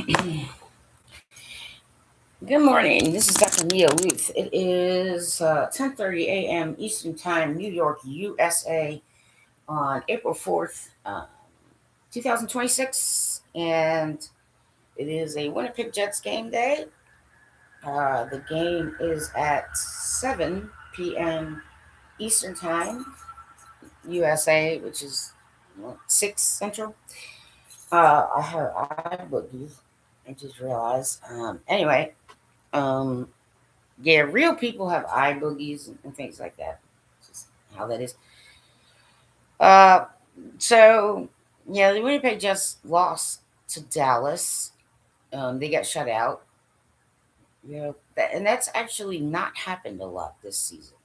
Good morning. This is Dr. Mia Lueth. It is 10:30 a.m. Eastern Time, New York, USA, on April 4th, 2026, and it is a Winnipeg Jets game day. The game is at 7 p.m. Eastern Time, USA, which is 6 Central. I have eye boogies. I just realized. Anyway, um, yeah, real people have eye boogies and things like that. Just how that is. Uh, so yeah, the Winnipeg Jets lost to Dallas. They got shut out. And that's actually not happened a lot this season.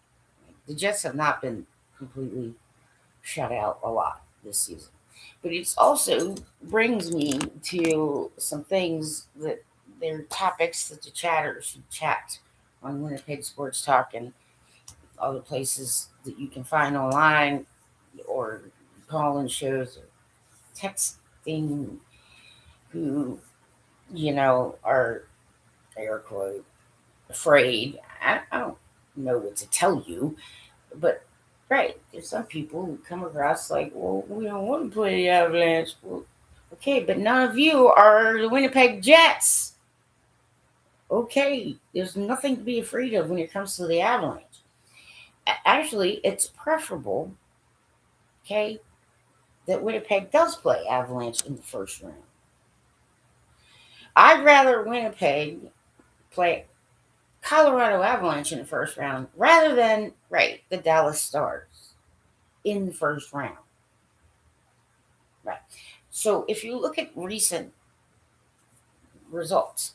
The Jets have not been completely shut out a lot this season. But it also brings me to some things that they're topics that the chatters should chat on Winnipeg Sports Talk and other places that you can find online or call-in shows or texting who, are air quote afraid. I don't know what to tell you, but right, there's some people who come across like, well, we don't want to play the Avalanche. Well, okay, but none of you are the Winnipeg Jets. Okay, there's nothing to be afraid of when it comes to the Avalanche. Actually, it's preferable, okay, that Winnipeg does play Avalanche in the first round. I'd rather Winnipeg play Colorado Avalanche in the first round rather than, right, the Dallas Stars in the first round. Right. So if you look at recent results,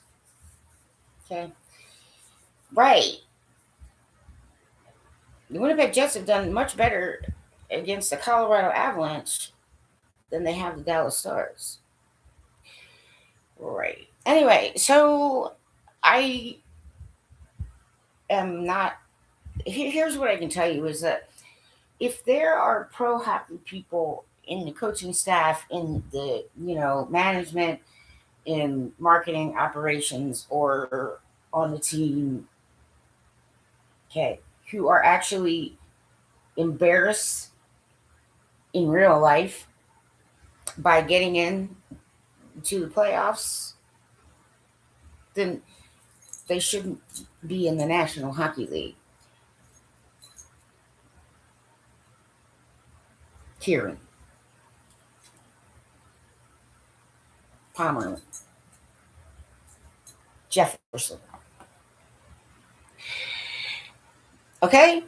okay, right, the Winnipeg Jets have done much better against the Colorado Avalanche than they have the Dallas Stars. Right. Anyway, so I am not. Here's what I can tell you is that if there are pro hockey people in the coaching staff, in the management, in marketing operations, or on the team, okay, who are actually embarrassed in real life by getting in to the playoffs, then they shouldn't be in the National Hockey League. Kieran, Palmer, Jefferson. Okay?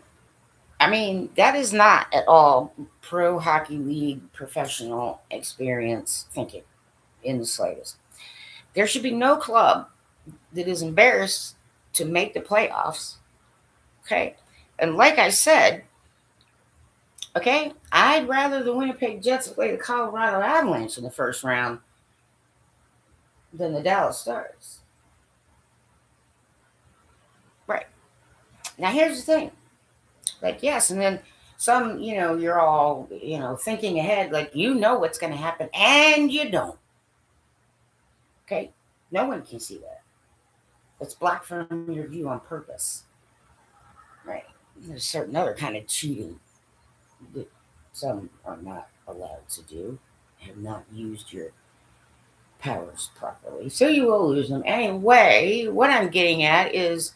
I mean, that is not at all pro hockey league professional experience thinking in the slightest. There should be no club that is embarrassed to make the playoffs. Okay. And like I said, okay, I'd rather the Winnipeg Jets play the Colorado Avalanche in the first round than the Dallas Stars. Right. Now, here's the thing. Like, yes, and then some, you're all, thinking ahead, like, what's going to happen, and you don't. Okay? No one can see that. It's blocked from your view on purpose. Right? There's certain other kind of cheating that some are not allowed to do, have not used your powers properly. So you will lose them. Anyway, what I'm getting at is,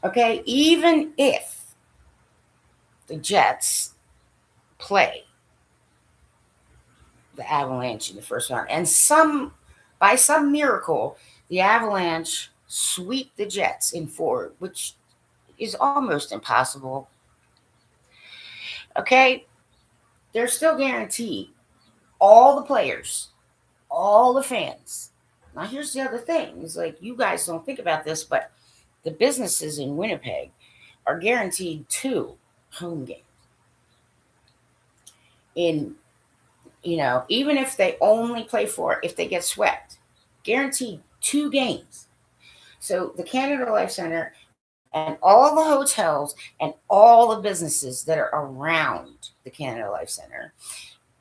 okay, even if the Jets play the Avalanche in the first round, and by some miracle, the Avalanche sweep the Jets in four, which is almost impossible. Okay, they're still guaranteed all the players, all the fans. Now, here's the other thing: is like you guys don't think about this, but the businesses in Winnipeg are guaranteed 2 home games. In even if they only play 4, if they get swept, guaranteed 2 games. So the Canada Life Center and all the hotels and all the businesses that are around the Canada Life Center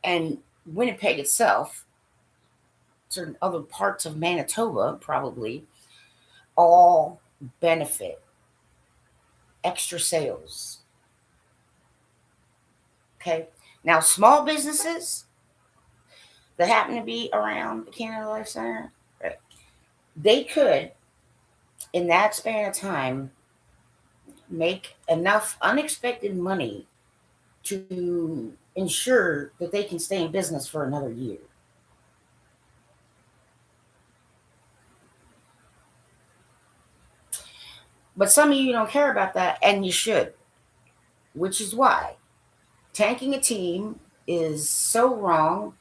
and Winnipeg itself certain other parts of Manitoba probably all benefit extra sales. Okay. Now, small businesses that happen to be around the Canada Life Center, right, they could, in that span of time, make enough unexpected money to ensure that they can stay in business for another year. But some of you don't care about that, and you should, which is why tanking a team is so wrong.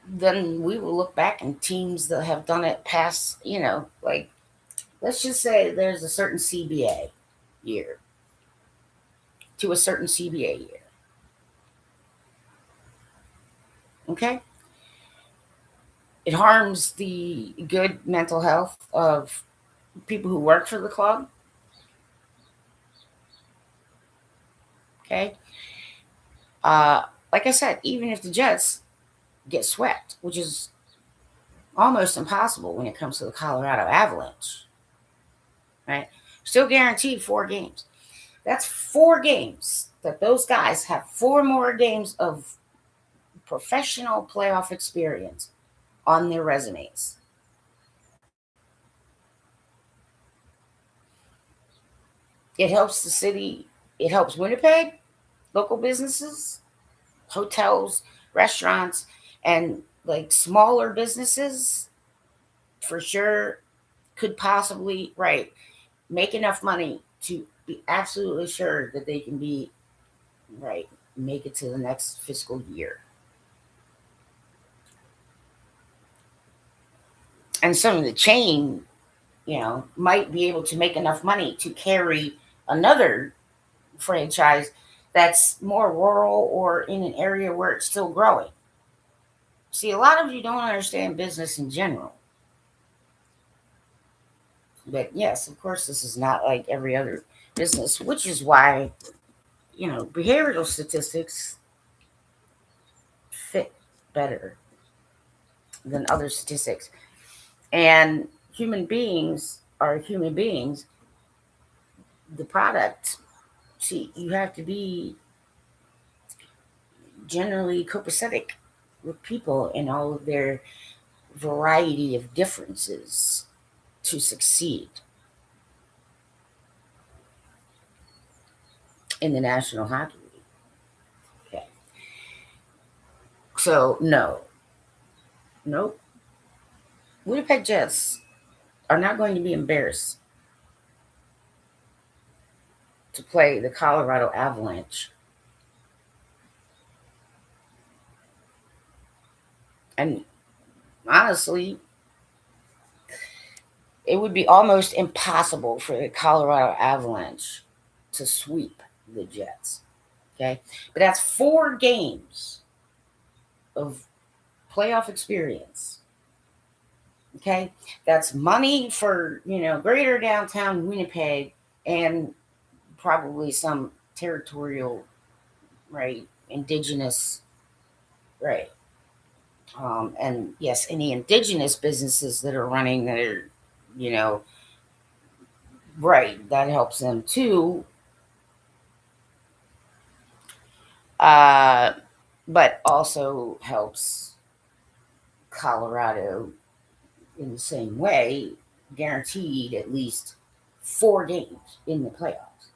Then we will look back and teams that have done it past, like, let's just say there's a certain CBA year to a certain CBA year. Okay? It harms the good mental health of people who work for the club. Okay? Like I said, even if the Jets get swept, which is almost impossible when it comes to the Colorado Avalanche, right? Still guaranteed 4 games. That's 4 games that those guys have 4 more games of professional playoff experience on their resumes. It helps the city, it helps Winnipeg, local businesses, hotels, restaurants, and like smaller businesses for sure could possibly, right, make enough money to be absolutely sure that they can be, right, make it to the next fiscal year. And some of the chain, might be able to make enough money to carry another franchise that's more rural or in an area where it's still growing. See, a lot of you don't understand business in general. But yes, of course, this is not like every other business, which is why, behavioral statistics fit better than other statistics. And human beings are human beings. The product, see, you have to be generally copacetic with people and all of their variety of differences to succeed in the National Hockey League. Okay. So, no. Nope. Winnipeg Jets are not going to be embarrassed to play the Colorado Avalanche. And honestly, it would be almost impossible for the Colorado Avalanche to sweep the Jets. Okay. But that's 4 games of playoff experience. Okay. That's money for, greater downtown Winnipeg and probably some territorial, right, indigenous, right. And yes, any indigenous businesses that are running that are, right, that helps them too. But also helps Colorado in the same way, guaranteed at least 4 games in the playoffs.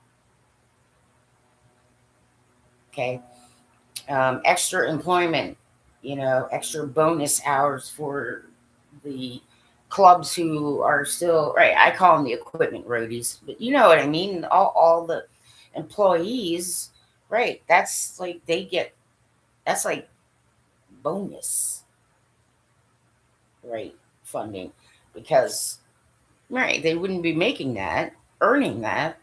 Okay. Extra employment, extra bonus hours for the clubs who are still, right. I call them the equipment roadies, but you know what I mean? All the employees, right. That's like that's like bonus, right, funding, because, right, they wouldn't be making that, earning that.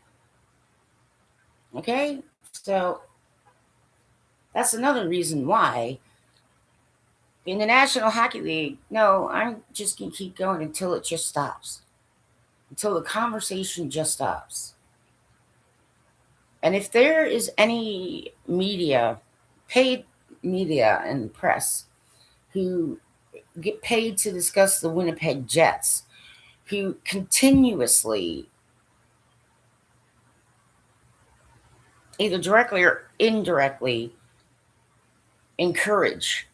Okay. So that's another reason why in the National Hockey League, no, I'm just going to keep going until it just stops, until the conversation just stops. And if there is any media, paid media and press, who get paid to discuss the Winnipeg Jets, who continuously, either directly or indirectly, encourage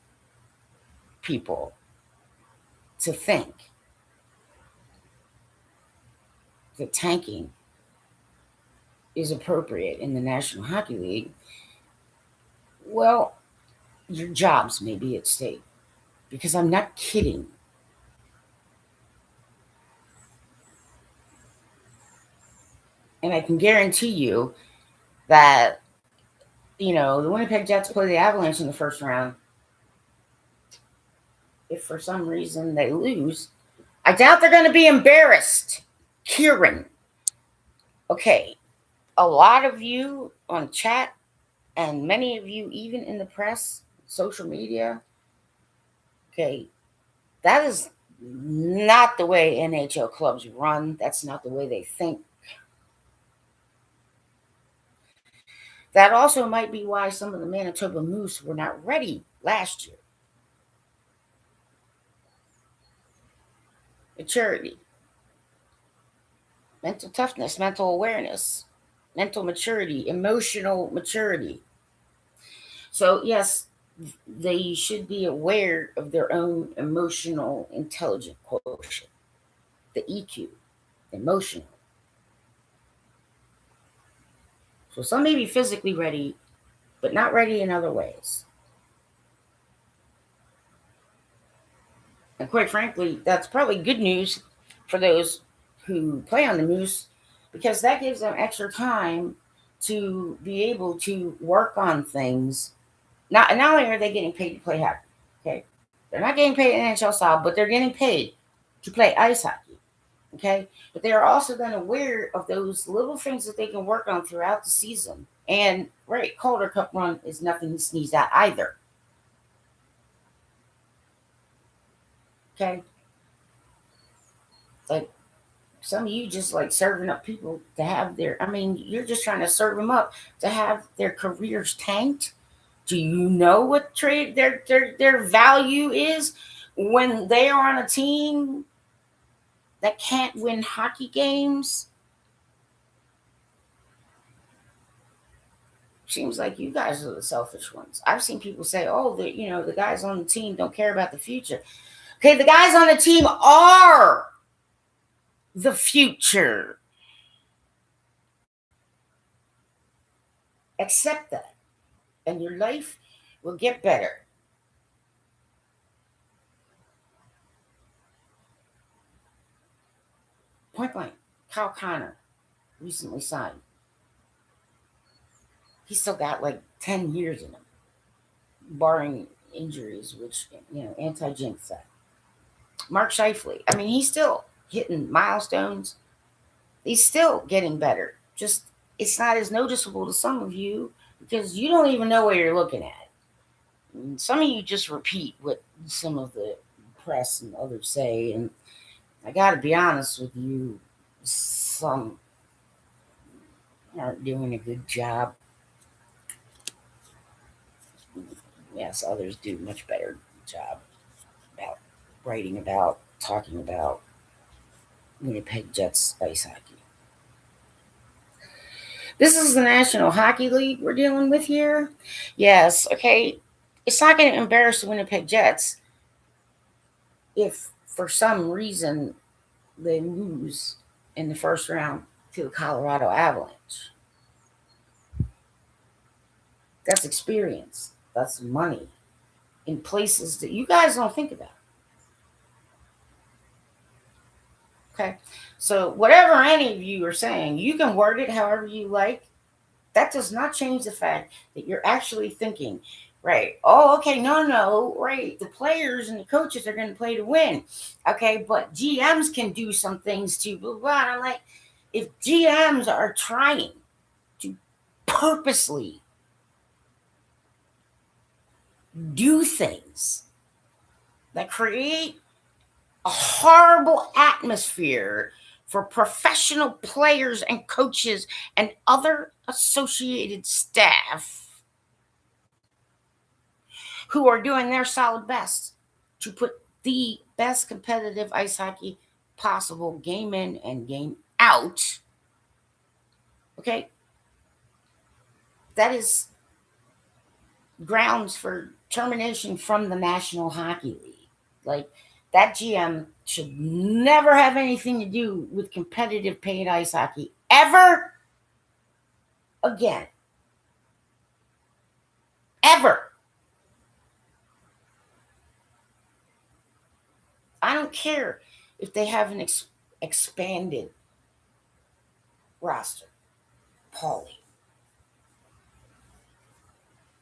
people to think that tanking is appropriate in the National Hockey League, well, your jobs may be at stake. Because I'm not kidding. And I can guarantee you that, the Winnipeg Jets play the Avalanche in the first round. If for some reason they lose, I doubt they're going to be embarrassed. Kieran. Okay, a lot of you on chat, and many of you even in the press, social media, okay, that is not the way NHL clubs run. That's not the way they think. That also might be why some of the Manitoba Moose were not ready last year. Maturity, mental toughness, mental awareness, mental maturity, emotional maturity. So, yes, they should be aware of their own emotional intelligence quotient, the EQ, emotional. So, some may be physically ready, but not ready in other ways. And quite frankly, that's probably good news for those who play on the Moose, because that gives them extra time to be able to work on things. Not only are they getting paid to play hockey, okay, they're not getting paid NHL style, but they're getting paid to play ice hockey, okay. But they are also then aware of those little things that they can work on throughout the season. And right, Calder Cup run is nothing to sneeze at either. Okay, like some of you just like serving up people to have you're just trying to serve them up to have their careers tanked. Do you know what trade their value is when they are on a team that can't win hockey games? Seems like you guys are the selfish ones. I've seen people say, "Oh, the guys on the team don't care about the future." Okay, the guys on the team are the future. Accept that, and your life will get better. Point blank, Kyle Connor recently signed. He's still got like 10 years in him, barring injuries, which, anti-jinx that. Mark Scheifele, he's still hitting milestones. He's still getting better. Just, it's not as noticeable to some of you because you don't even know what you're looking at. And some of you just repeat what some of the press and others say. And I got to be honest with you, some aren't doing a good job. Yes, others do much better job about writing about, talking about Winnipeg Jets ice hockey. This is the National Hockey League we're dealing with here. Yes, okay. It's not going to embarrass the Winnipeg Jets if for some reason they lose in the first round to the Colorado Avalanche. That's experience. That's money in places that you guys don't think about. Okay. So, whatever any of you are saying, you can word it however you like. That does not change the fact that you're actually thinking, right? Oh, okay. No. Right. The players and the coaches are going to play to win. Okay. But GMs can do some things too. Blah, blah. I'm like, if GMs are trying to purposely do things that create a horrible atmosphere for professional players and coaches and other associated staff who are doing their solid best to put the best competitive ice hockey possible, game in and game out. Okay? That is grounds for termination from the National Hockey League. Like, that GM should never have anything to do with competitive paid ice hockey ever again. Ever. I don't care if they have an expanded roster. Paulie.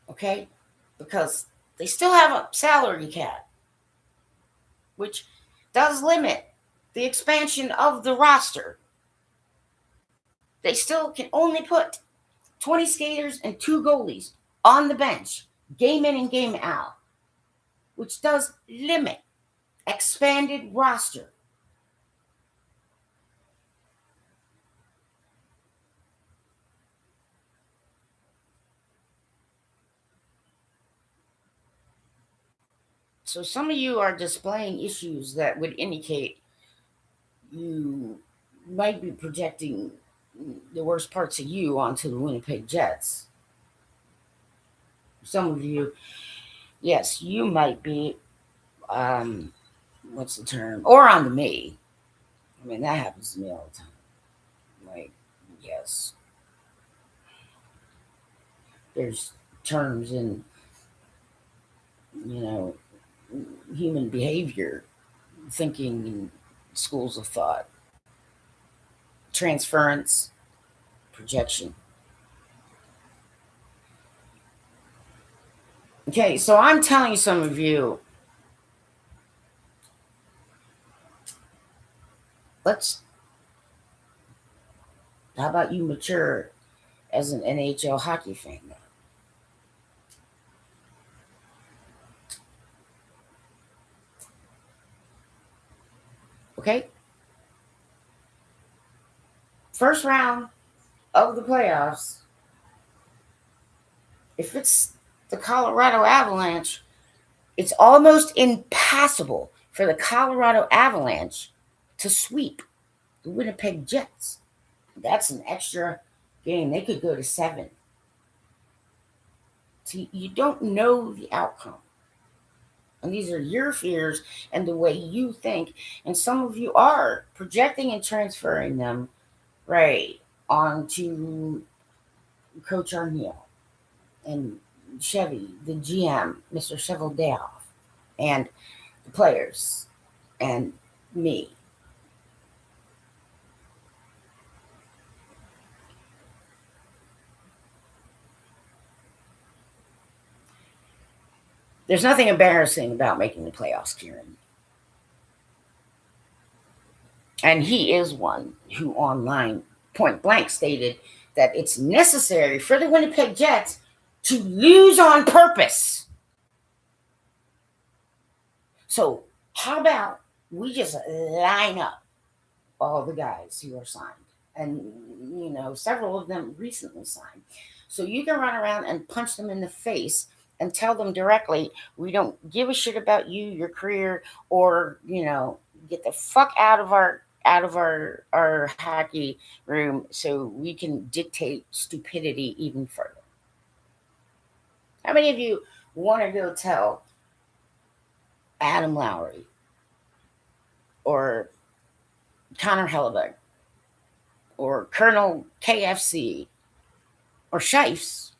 Okay? Because they still have a salary cap, which does limit the expansion of the roster. They still can only put 20 skaters and 2 goalies on the bench, game in and game out, which does limit expanded roster. So some of you are displaying issues that would indicate you might be projecting the worst parts of you onto the Winnipeg Jets. Some of you, yes, you might be, what's the term? Or onto me. I mean, that happens to me all the time. Like, yes, there's terms in, human behavior, thinking in schools of thought, transference, projection. Okay, so I'm telling some of you, how about you mature as an NHL hockey fan now? Okay? First round of the playoffs, if it's the Colorado Avalanche, it's almost impossible for the Colorado Avalanche to sweep the Winnipeg Jets. That's an extra game. They could go to 7. See, you don't know the outcome. And these are your fears and the way you think. And some of you are projecting and transferring them right onto Coach Arneal and Chevy, the GM, Mr. Cheveldayoff, and the players, and me. There's nothing embarrassing about making the playoffs, Kieran. And he is one who online point blank stated that it's necessary for the Winnipeg Jets to lose on purpose. So, how about we just line up all the guys who are signed? And, several of them recently signed. So you can run around and punch them in the face and tell them directly, we don't give a shit about you, your career, or, get the fuck out of our hockey room so we can dictate stupidity even further. How many of you want to go tell Adam Lowry or Connor Hellebuck or Colonel KFC or Shifes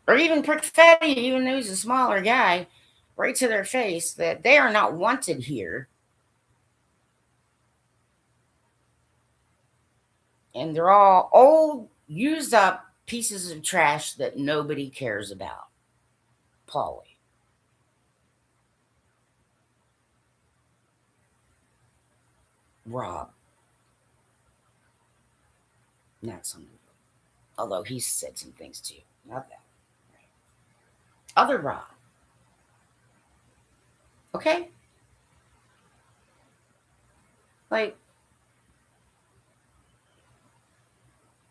or even Perfetti, even though he's a smaller guy, right to their face that they are not wanted here? And they're all old, used up pieces of trash that nobody cares about. Paulie. Rob. Not some. Although he's said some things too. Not that. Right. Other Rob. Okay? Like,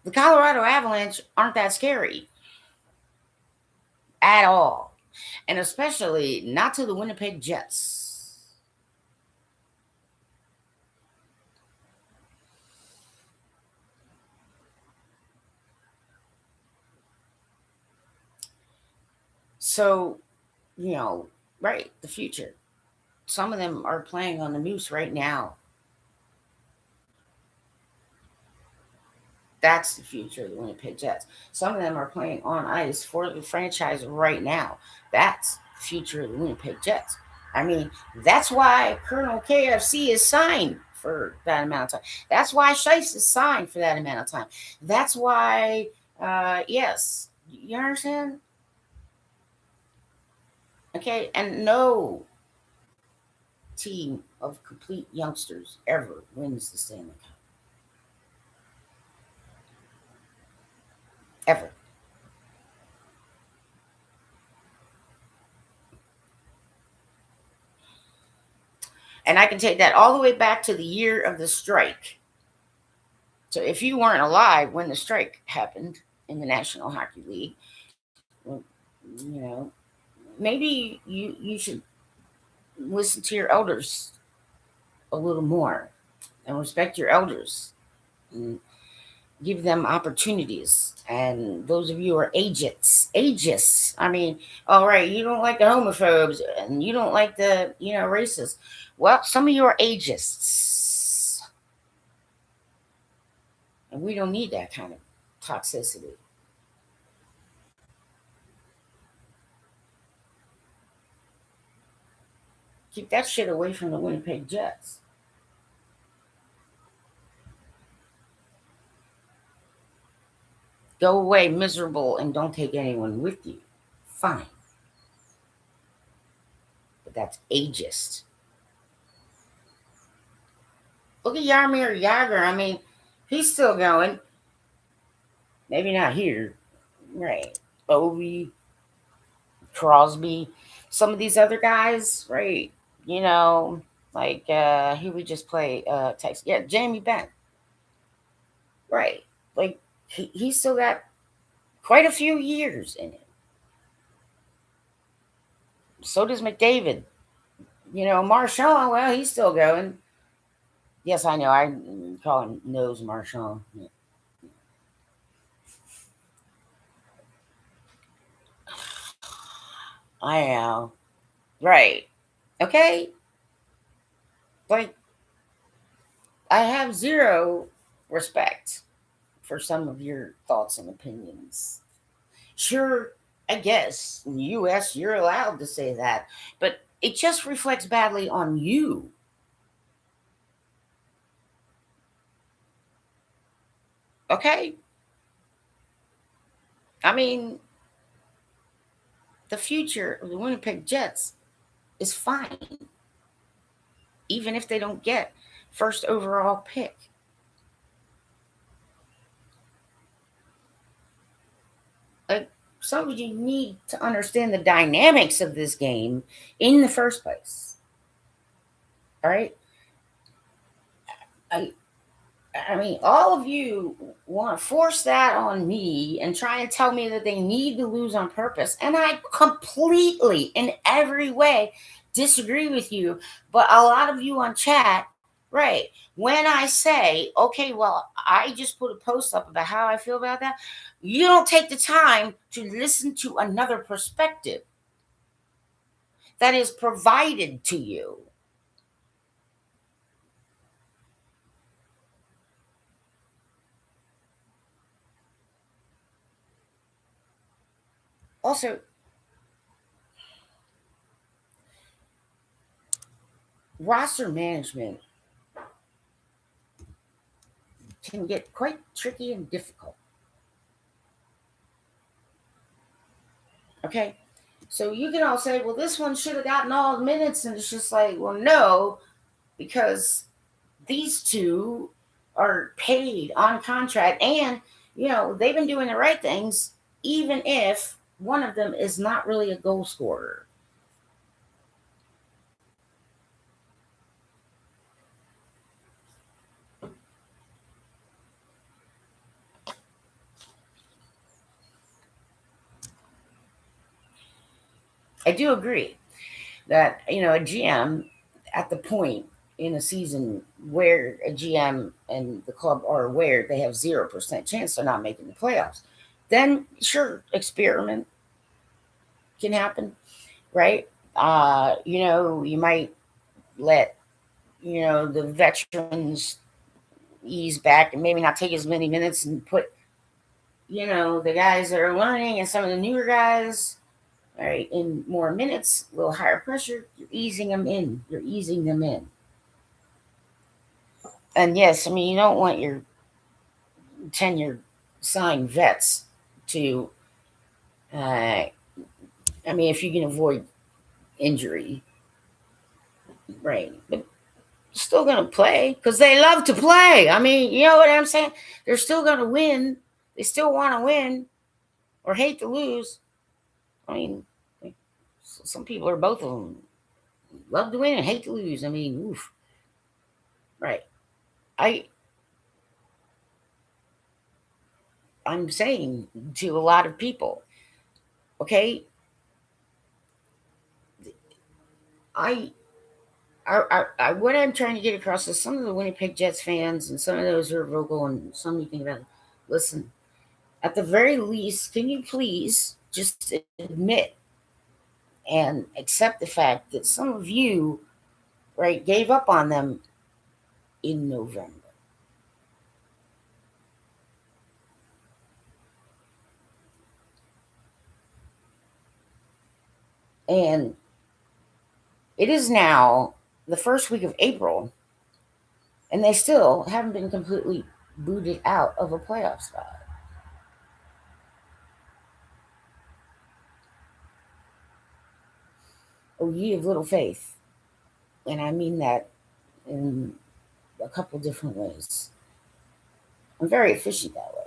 the Colorado Avalanche aren't that scary at all. And especially not to the Winnipeg Jets. So, right, the future. Some of them are playing on the Moose right now. That's the future of the Winnipeg Jets. Some of them are playing on ice for the franchise right now. That's the future of the Winnipeg Jets. I mean, that's why Colonel KFC is signed for that amount of time. That's why Shice is signed for that amount of time. That's why, yes, you understand? Okay, and no team of complete youngsters ever wins the Stanley Cup. Ever. And I can take that all the way back to the year of the strike. So if you weren't alive when the strike happened in the National Hockey League, well, you know, maybe you should listen to your elders a little more and respect your elders and give them opportunities. And those of you who are agists. I mean, all right, you don't like the homophobes and you don't like the, racists. Well, some of you are agists. And we don't need that kind of toxicity. Keep that shit away from the Winnipeg Jets. Go away miserable and don't take anyone with you. Fine. But that's ageist. Look at Yarmir Yager. I mean, he's still going. Maybe not here. Right. Ovi, Crosby, some of these other guys, right? Like who we just play Texas. Yeah, Jamie Benn. Right. Like he's still got quite a few years in it. So does McDavid. Marchand, well, he's still going. Yes, I know. I call him Nose Marchand. I know. Right. Okay. Like, I have zero respect for some of your thoughts and opinions. Sure, I guess in the US you're allowed to say that, but it just reflects badly on you. Okay? I mean, the future of the Winnipeg Jets is fine, even if they don't get first overall pick. Like, some of you need to understand the dynamics of this game in the first place. All right? I, I mean, all of you want to force that on me and try and tell me that they need to lose on purpose. And I completely, in every way, disagree with you. But a lot of you on chat, right, when I say, okay, well, I just put a post up about how I feel about that, you don't take the time to listen to another perspective that is provided to you. Also, roster management can get quite tricky and difficult. Okay. So you can all say, well, this one should have gotten all the minutes. And it's just like, well, no, because these two are paid on contract and, they've been doing the right things, even if one of them is not really a goal scorer. I do agree that, a GM at the point in a season where a GM and the club are aware they have 0% chance of not making the playoffs, then sure, experiment. can happen, right? You might let, the veterans ease back and maybe not take as many minutes and put, the guys that are learning and some of the newer guys, right, in more minutes, a little higher pressure. You're easing them in. You're easing them in. And yes, I mean, you don't want your tenure signed vets to, I mean, if you can avoid injury, right? But still going to play because they love to play. I mean, you know what I'm saying? They're still going to win. They still want to win or hate to lose. I mean, some people are both of them. Love to win and hate to lose. I mean, oof. Right. I I'm saying to a lot of people, okay, I what I'm trying to get across is some of the Winnipeg Jets fans and some of those who are vocal and some you think about it. Listen, at the very least, can you please just admit and accept the fact that some of you, right, gave up on them in November. And it is now the first week of April, and they still haven't been completely booted out of a playoff spot. Oh, ye of little faith. And I mean that in a couple different ways. I'm very efficient that way.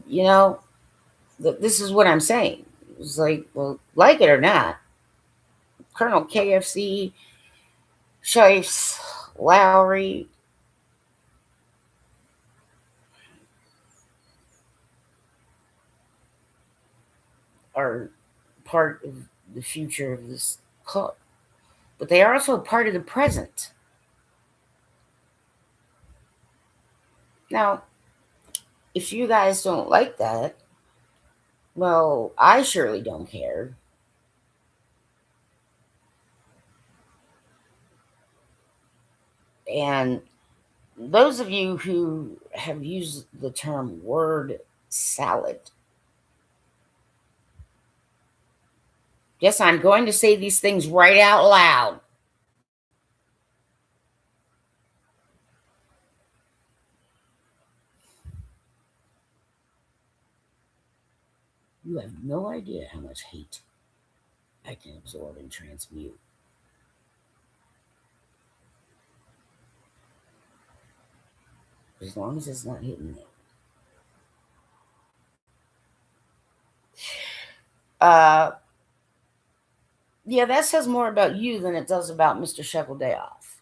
You know, this is what I'm saying. It's like, well, like it or not, Colonel KFC, Shice, Lowry are part of the future of this club, but they are also part of the present. Now, if you guys don't like that, well, I surely don't care. And those of you who have used the term word salad, yes, I'm going to say these things right out loud. You have no idea how much hate I can absorb and transmute. As long as it's not hitting me. Uh, yeah, that says more about you than it does about Mr. Shekel Dayoff.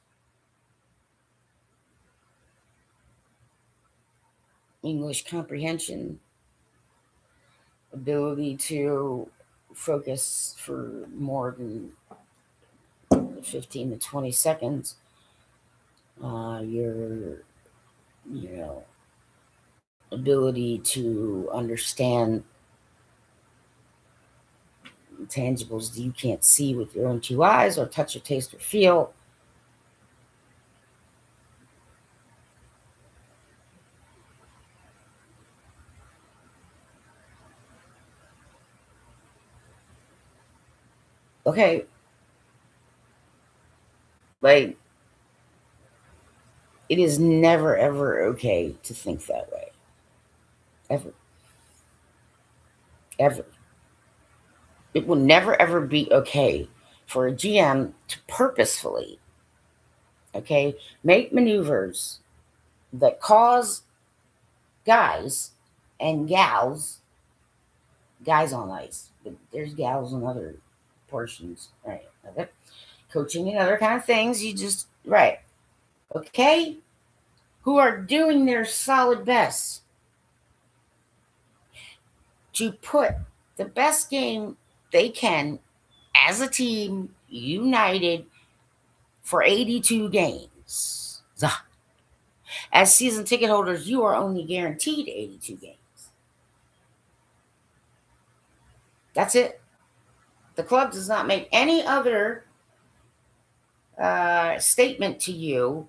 English comprehension, ability to focus for more than 15 to 20 seconds, your, you know, ability to understand tangibles that you can't see with your own two eyes or touch or taste or feel. Okay, like, it is never ever okay to think that way. Ever. Ever. It will never ever be okay for a GM to purposefully, okay, make maneuvers that cause guys and gals, guys on ice, but there's gals on other portions, right? Of it. Coaching and other kind of things. You just, right. Okay? Who are doing their solid best to put the best game they can as a team, united for 82 games. As season ticket holders, you are only guaranteed 82 games. That's it. The club does not make any other statement to you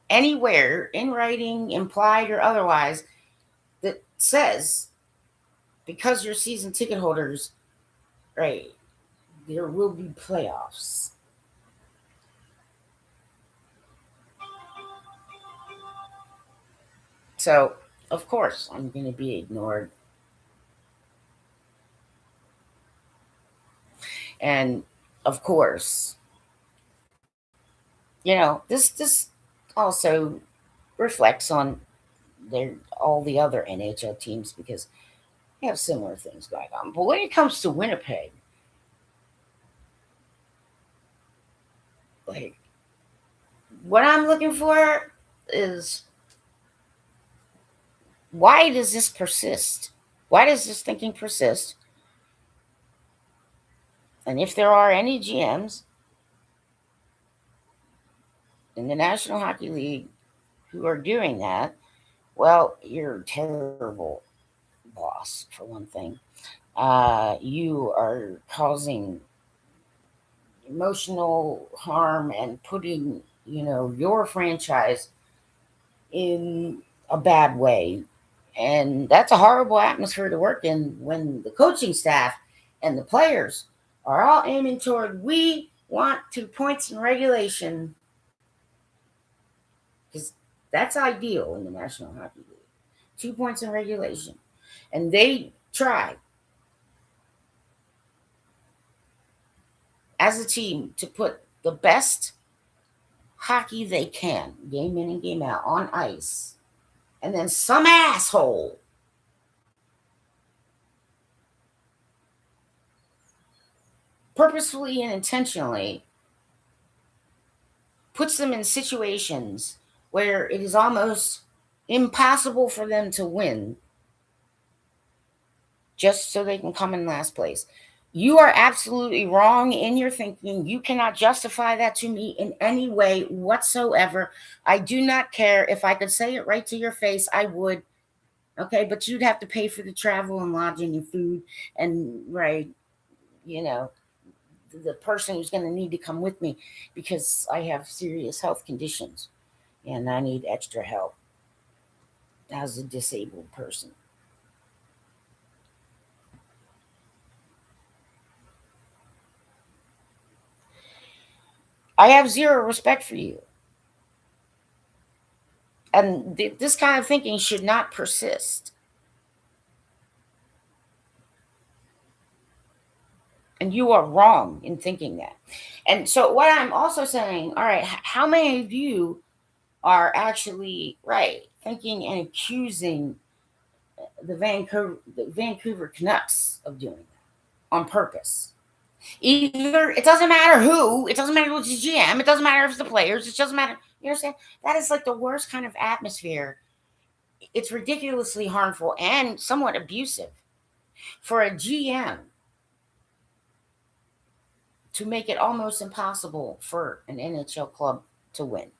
anywhere in writing, implied or otherwise, that says because you're season ticket holders, right, there will be playoffs. So, of course, I'm going to be ignored. And of course, this also reflects on all the other NHL teams because they have similar things going on. But when it comes to Winnipeg, like what I'm looking for is why does this persist? Why does this thinking persist? And if there are any GMs in the National Hockey League who are doing that, well, you're a terrible boss, for one thing. You are causing emotional harm and putting, your franchise in a bad way. And that's a horrible atmosphere to work in when the coaching staff and the players are all aiming toward we want 2 points in regulation because that's ideal in the National Hockey League. 2 points in regulation. And they try as a team to put the best hockey they can, game in and game out, on ice. And then some asshole purposefully and intentionally puts them in situations where it is almost impossible for them to win just so they can come in last place. You are absolutely wrong in your thinking. You cannot justify that to me in any way whatsoever. I do not care. If I could say it right to your face, I would. Okay, but you'd have to pay for the travel and lodging and food and, right, the person who's going to need to come with me because I have serious health conditions and I need extra help as a disabled person. I have zero respect for you. And this kind of thinking should not persist. And you are wrong in thinking that. And so, what I'm also saying, all right, how many of you are actually, right, thinking and accusing the Vancouver Canucks of doing that on purpose? Either it doesn't matter who, it doesn't matter who's the GM, it doesn't matter if it's the players, it doesn't matter. You understand? That is like the worst kind of atmosphere. It's ridiculously harmful and somewhat abusive for a GM to make it almost impossible for an NHL club to win.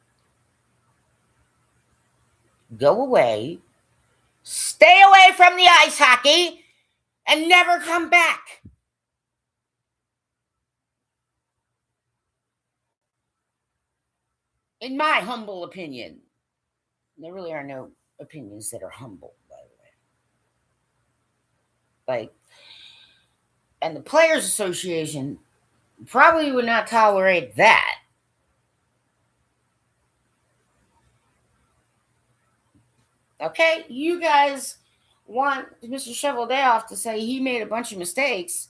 Go away, stay away from the ice hockey, and never come back. In my humble opinion, there really are no opinions that are humble, by the way. Like, and the Players Association probably would not tolerate that. Okay, you guys want Mr. Cheveldayoff to say he made a bunch of mistakes,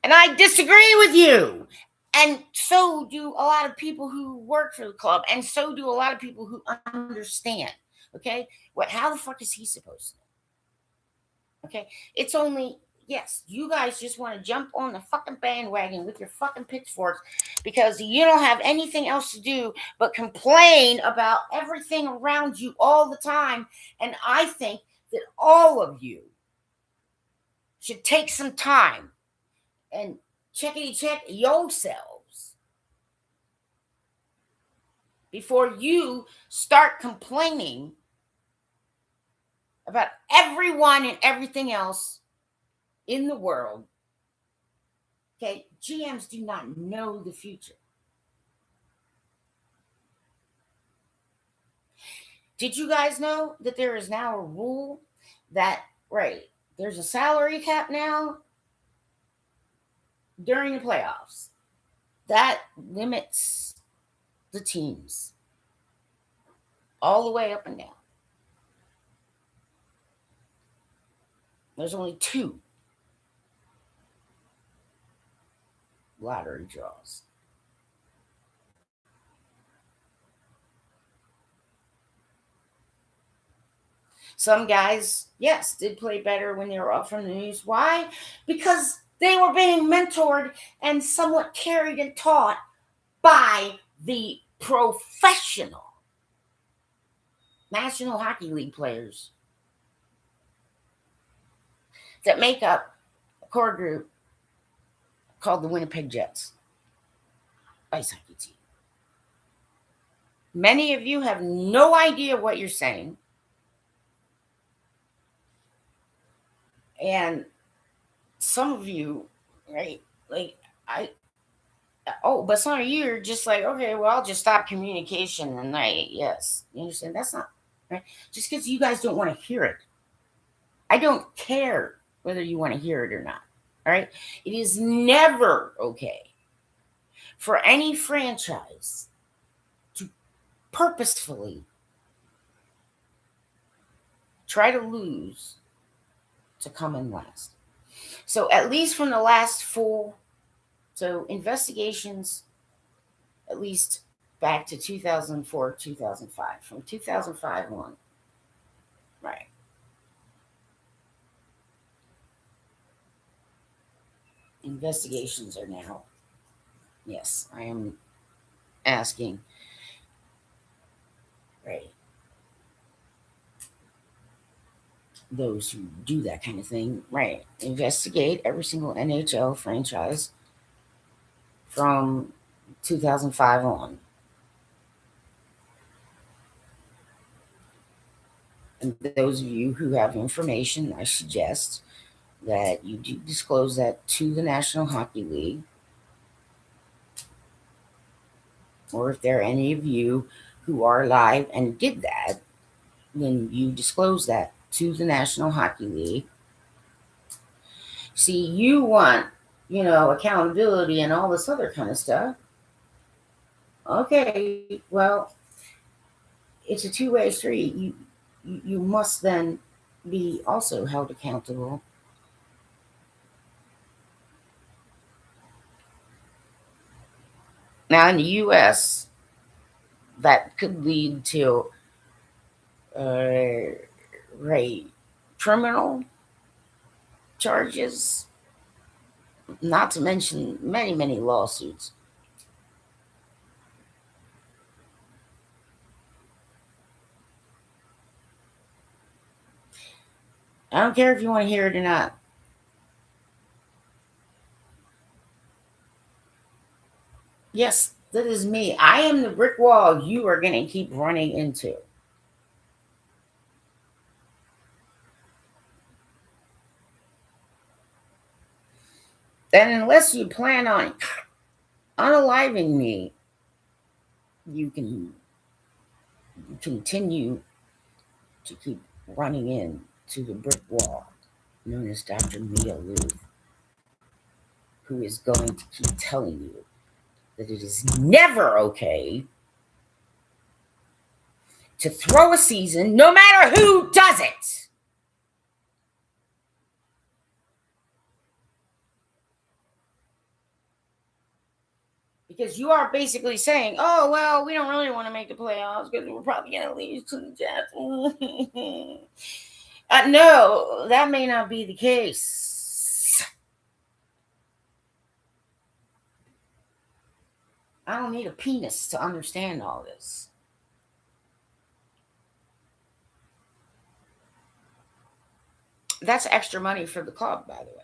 and I disagree with you. And so do a lot of people who work for the club, and so do a lot of people who understand. Okay, how the fuck is he supposed to know? Okay, it's only, yes, you guys just want to jump on the fucking bandwagon with your fucking pitchforks because you don't have anything else to do but complain about everything around you all the time. And I think that all of you should take some time and check yourselves before you start complaining about everyone and everything else in the world. Okay, GMs do not know the future. Did you guys know that there is now a rule that, right, there's a salary cap now during the playoffs that limits the teams all the way up and down? There's only 2 lottery draws. Some guys, yes, did play better when they were up from the news. Why? Because they were being mentored and somewhat carried and taught by the professional National Hockey League players that make up a core group called the Winnipeg Jets ice hockey team. Many of you have no idea what you're saying. And some of you, right, like, but some of you are just like, okay, well, I'll just stop communication. And yes, you understand? That's not right. Just because you guys don't want to hear it. I don't care whether you want to hear it or not. All right. It is never okay for any franchise to purposefully try to lose to come in last. So at least from the last 4, so investigations, at least back to 2004, 2005, from 2005 on, right? Investigations are now, yes, I am asking, right, those who do that kind of thing, right, investigate every single NHL franchise from 2005 on. And those of you who have information, I suggest that you do disclose that to the National Hockey League. Or if there are any of you who are alive and did that, then you disclose that to the National Hockey League. See, you want, accountability and all this other kind of stuff. Okay, well, it's a two-way street. You must then be also held accountable. Now, in the U.S., that could lead to criminal charges, not to mention many, many lawsuits. I don't care if you want to hear it or not. Yes, that is me. I am the brick wall you are going to keep running into. And unless you plan on unaliving me, you can continue to keep running into the brick wall known as Dr. Mia Lueth, who is going to keep telling you that it is never okay to throw a season no matter who does it. Because you are basically saying, oh, well, we don't really want to make the playoffs because we're probably going to lose to the Jets. No, that may not be the case. I don't need a penis to understand all this. That's extra money for the club, by the way.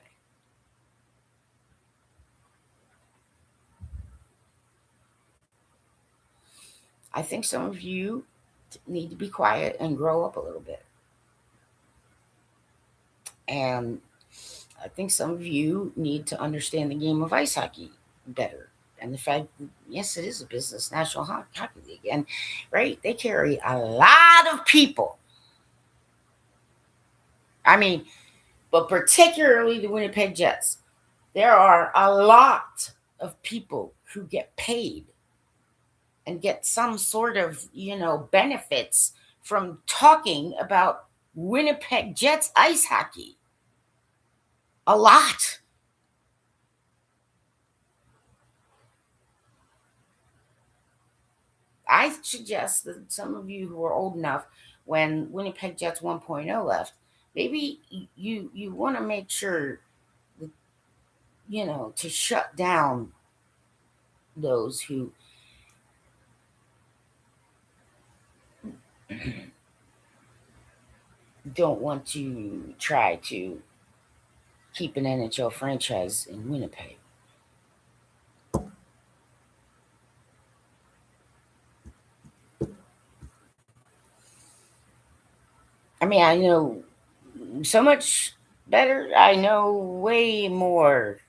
I think some of you need to be quiet and grow up a little bit. And I think some of you need to understand the game of ice hockey better. And the fact that, yes, it is a business, National Hockey League. And, right, they carry a lot of people. I mean, but particularly the Winnipeg Jets. There are a lot of people who get paid and get some sort of, benefits from talking about Winnipeg Jets ice hockey. A lot. I suggest that some of you who are old enough when Winnipeg Jets 1.0 left, maybe you want to make sure that, to shut down those who don't want to try to keep an NHL franchise in Winnipeg. I mean, I know so much better. I know way more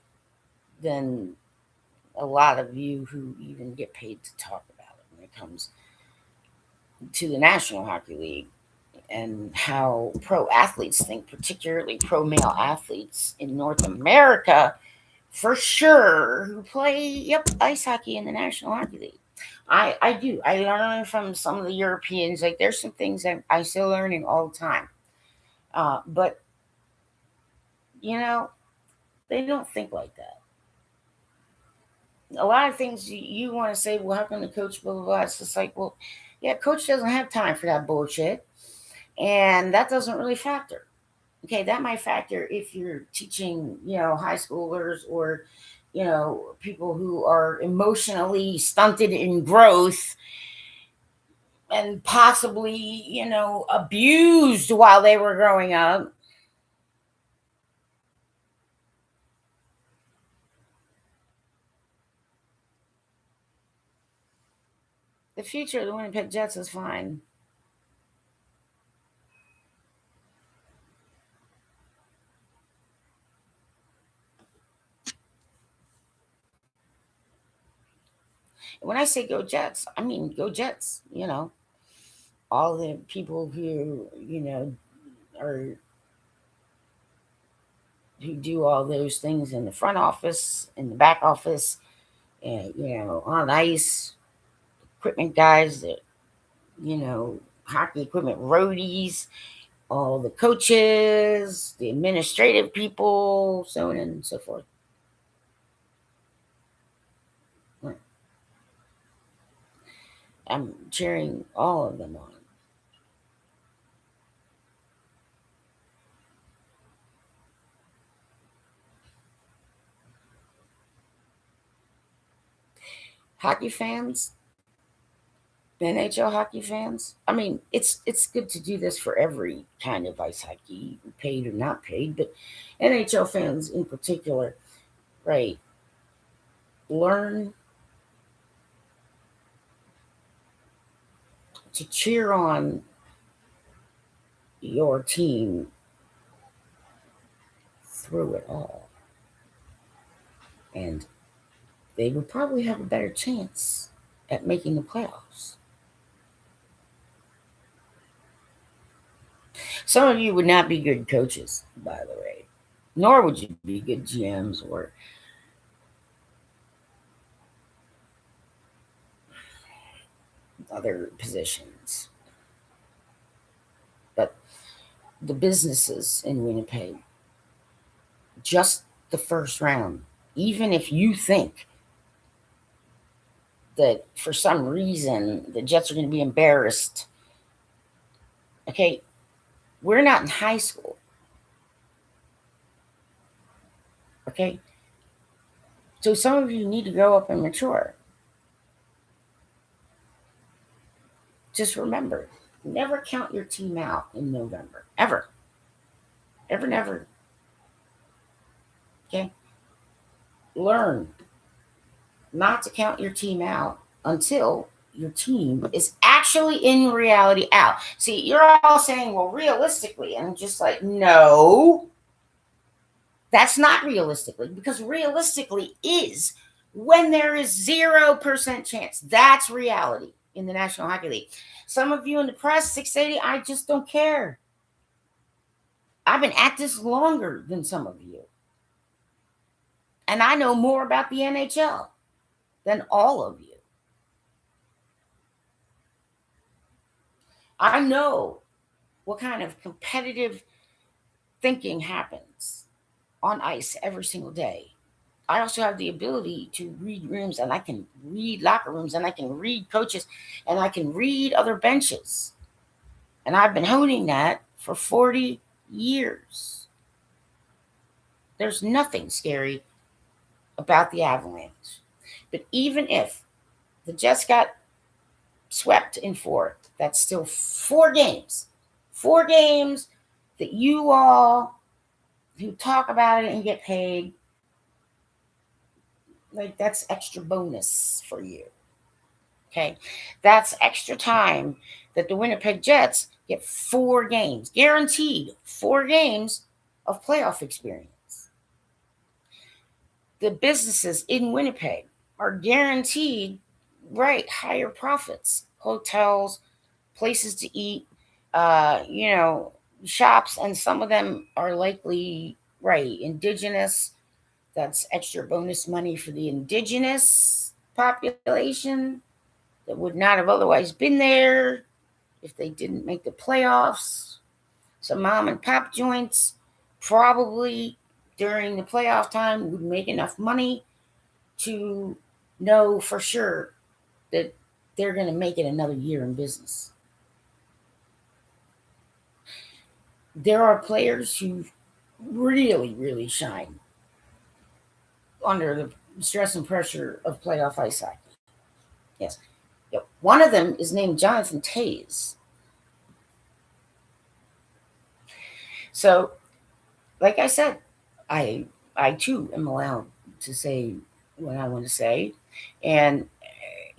than a lot of you who even get paid to talk about it when it comes to the National Hockey League and how pro athletes think, particularly pro male athletes in North America, for sure, who play, ice hockey in the National Hockey League. I do. I learn from some of the Europeans. Like, there's some things that I'm still learning all the time. But, they don't think like that. A lot of things you want to say, well, how can the coach, blah, blah, blah. It's just like, well, yeah, coach doesn't have time for that bullshit. And that doesn't really factor. Okay, that might factor if you're teaching, high schoolers or, people who are emotionally stunted in growth and possibly, abused while they were growing up. The future of the Winnipeg Jets is fine. When I say go Jets, I mean go Jets. All the people who, are who do all those things in the front office, in the back office, and on ice, equipment guys that, hockey equipment roadies, all the coaches, the administrative people, so on and so forth. I'm cheering all of them on. Hockey fans, NHL hockey fans. I mean, it's good to do this for every kind of ice hockey, paid or not paid, but NHL fans in particular, right? Learn to cheer on your team through it all. And they would probably have a better chance at making the playoffs. Some of you would not be good coaches, by the way, nor would you be good GMs or other positions. But the businesses in Winnipeg, just the first round, even if you think that for some reason the Jets are going to be embarrassed, okay, we're not in high school. Okay? So some of you need to grow up and mature. Just remember, never count your team out in November. Ever. Ever, never. Okay? Learn not to count your team out until your team is actually in reality out. See, you're all saying, well, realistically, and I'm just like, no, that's not realistically, because realistically is when there is 0% chance. That's reality in the National Hockey League. Some of you in the press, 680, I just don't care. I've been at this longer than some of you. And I know more about the NHL than all of you. I know what kind of competitive thinking happens on ice every single day. I also have the ability to read rooms, and I can read locker rooms, and I can read coaches, and I can read other benches. And I've been honing that for 40 years. There's nothing scary about the Avalanche. But even if the Jets got swept in 4, that's still 4 games. 4 games that you all who talk about it and get paid, like, that's extra bonus for you. Okay, that's extra time that the Winnipeg Jets get 4 games, guaranteed 4 games of playoff experience. The businesses in Winnipeg are guaranteed, right, higher profits, hotels, places to eat, shops, and some of them are likely, right, indigenous. That's extra bonus money for the indigenous population that would not have otherwise been there if they didn't make the playoffs. Some mom and pop joints probably during the playoff time would make enough money to know for sure that they're going to make it another year in business. There are players who really, really shine under the stress and pressure of playoff ice hockey. Yes. Yep. One of them is named Jonathan Toews. So, like I said, I too am allowed to say what I want to say. And,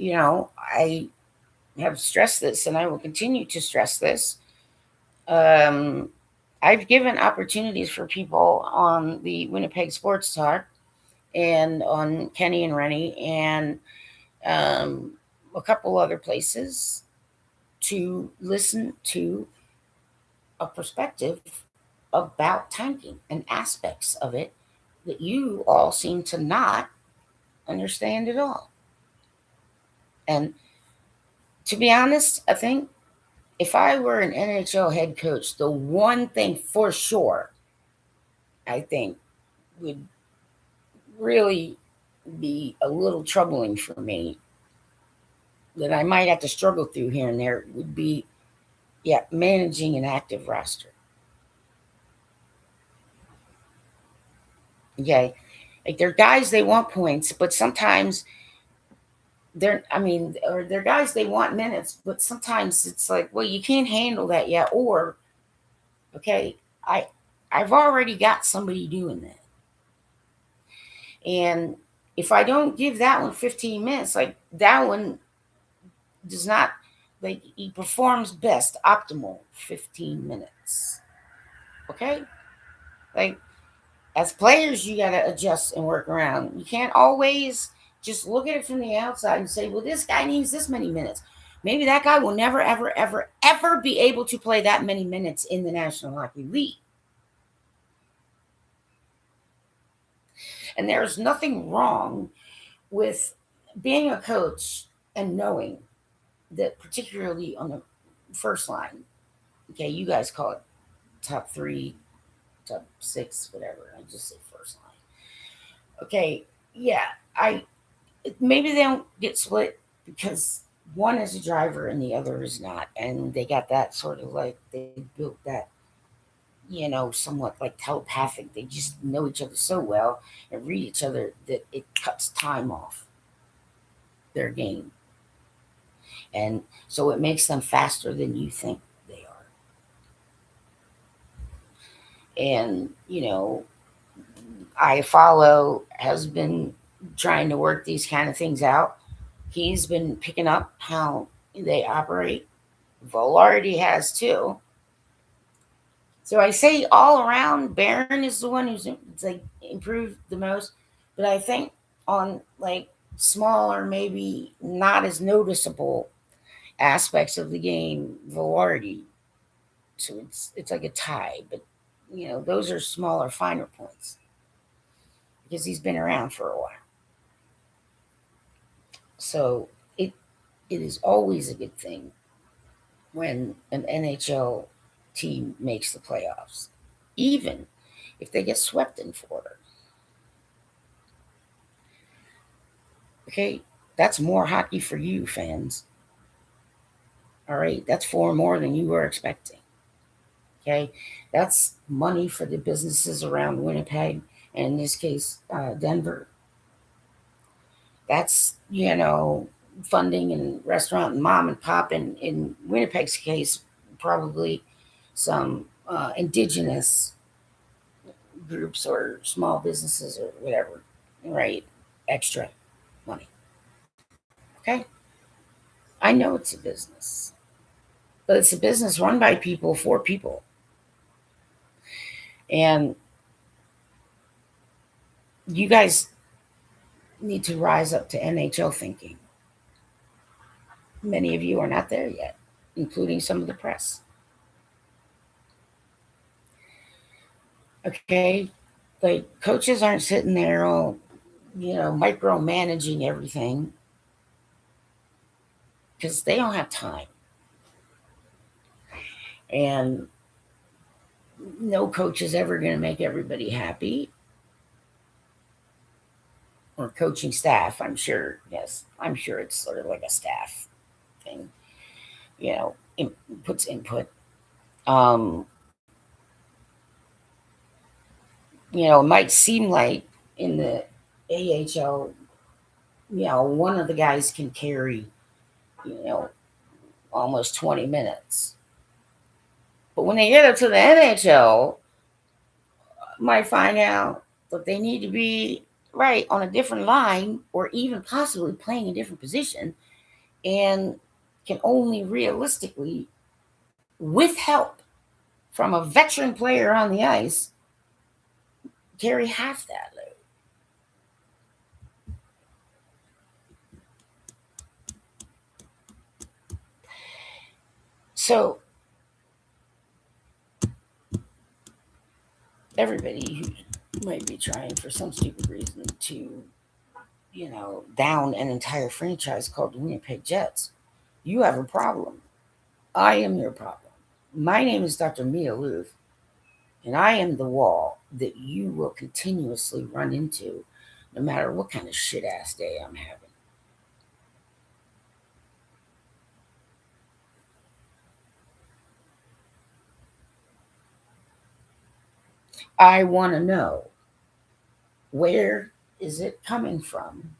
I have stressed this, and I will continue to stress this. I've given opportunities for people on the Winnipeg Sports Talk and on Kenny and Rennie and a couple other places to listen to a perspective about tanking and aspects of it that you all seem to not understand at all. And to be honest, I think if I were an NHL head coach, the one thing for sure I think would really be a little troubling for me, that I might have to struggle through here and there, would be, managing an active roster. Okay. Like, they're guys, they want points, but sometimes they're guys, they want minutes, but sometimes it's like, well, you can't handle that yet. Or, okay, I've already got somebody doing that. And if I don't give that one 15 minutes, like, that one does not, like, he performs best, optimal 15 minutes. Okay? Like, as players, you got to adjust and work around. You can't always just look at it from the outside and say, well, this guy needs this many minutes. Maybe that guy will never, ever, ever, ever be able to play that many minutes in the National Hockey League. And there's nothing wrong with being a coach and knowing that, particularly on the first line, okay, you guys call it top 3, top 6, whatever. I just say first line. Okay, yeah, maybe they don't get split because one is a driver and the other is not, and they got that sort of, like, they built that, somewhat like telepathic. They just know each other so well and read each other that it cuts time off their game. And so it makes them faster than you think they are. And, I follow has been trying to work these kind of things out. He's been picking up how they operate. Velarde has too. So I say all around, Barron is the one who's like improved the most. But I think on like smaller, maybe not as noticeable aspects of the game, Velarde. So it's like a tie, but those are smaller, finer points because he's been around for a while. So it is always a good thing when an NHL team makes the playoffs, even if they get swept in Florida. Okay, that's more hockey for you fans. All right, that's four more than you were expecting. Okay, that's money for the businesses around Winnipeg, and in this case, Denver. That's funding and restaurant and mom and pop, and in Winnipeg's case, probably some indigenous groups or small businesses or whatever, right? Extra money. Okay, I know it's a business, but it's a business run by people for people, and you guys need to rise up to NHL thinking. Many of you are not there yet, including some of the press. Okay, like coaches aren't sitting there all micromanaging everything because they don't have time, and no coach is ever going to make everybody happy, or coaching staff. I'm sure, yes, I'm sure it's sort of like a staff thing, you know puts input. um it might seem like in the AHL, one of the guys can carry you know almost 20 minutes, but when they get up to the NHL, might find out that they need to be right on a different line, or even possibly playing a different position, and can only realistically, with help from a veteran player on the ice, carry half that load. So everybody who might be trying for some stupid reason to, down an entire franchise called the Winnipeg Jets, you have a problem. I am your problem. My name is Dr. Mia Lueth, and I am the wall that you will continuously run into no matter what kind of shit ass day I'm having. I want to know, where is it coming from